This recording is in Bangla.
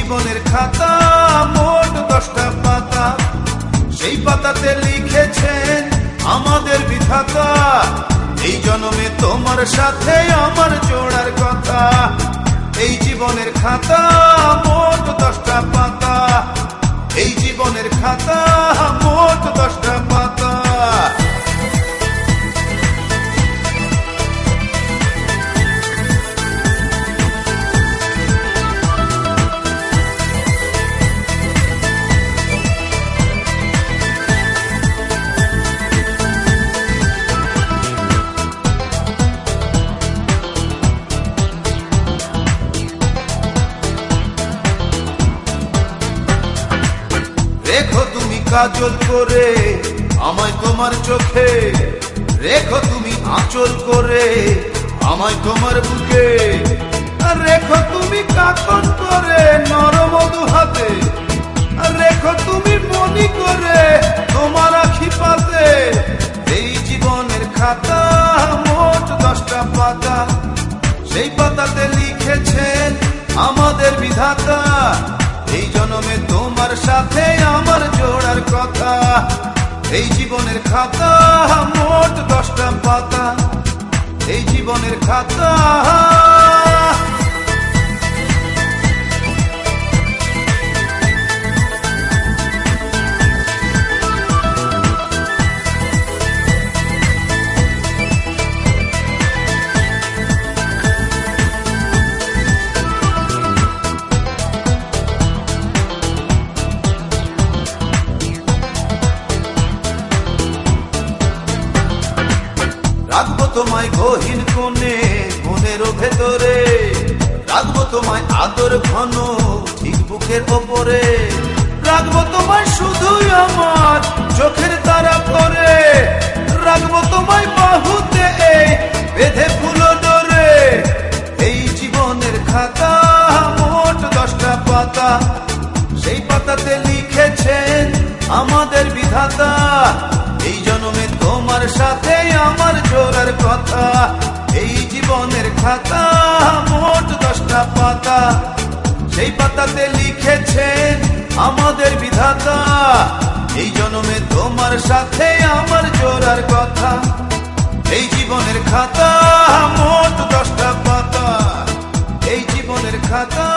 জীবনের খাতা মোট 10টা পাতা, সেই পাতাতে লিখেছেন আমাদের বিধাতা। এই জন্মে তোমার সাথে আমার জোড়ার কথা। এই জীবনের খাতা মোট 10টা পাতা, এই জীবনের খাতা মোট 10টা পাতা। রেখো তুমি কাজল করে আমায় তোমার চোখে, রেখো তুমি আঁচল করে আমায় তোমার বুকে, রেখো তুমি কাকন করে নরম দু হাতে, রেখো তুমি মনি করে তোমার আখি পাতে। এই জীবনের খাতা মোট 10টা পাতা, সেই পাতাতে লিখেছেন আমাদের বিধাতা। এই জন্মে তোমার সাথে আমার জোড়ার কথা। এই জীবনের খাতা মোট 10টা পাতা, এই জীবনের খাতা। রাখবো তোমায় গহীন কোণে মনের ভেতরে, রাখবো তোমায় আদর ঘন ঠিক বুকের ওপরে, রাখবো তোমায় শুধুই আমার চোখের তারা করে, রাখবো তোমায় বাহুতে এই বেঁধে ফুল ডোরে। এই জীবনের খাতা মোট 10টা পাতা, সেই পাতাতে লিখেছেন আমাদের বিধাতা। এই জন্মে তোমার সাথে আমার জোড়ার কথা। এই জীবনের খাতা মোট 10টা পাতা, সেই পাতাতে লিখেছেন আমাদের বিধাতা। এই জন্মে তোমার সাথে আমার জোড়ার কথা। এই জীবনের খাতা মোট 10টা পাতা, এই জীবনের খাতা।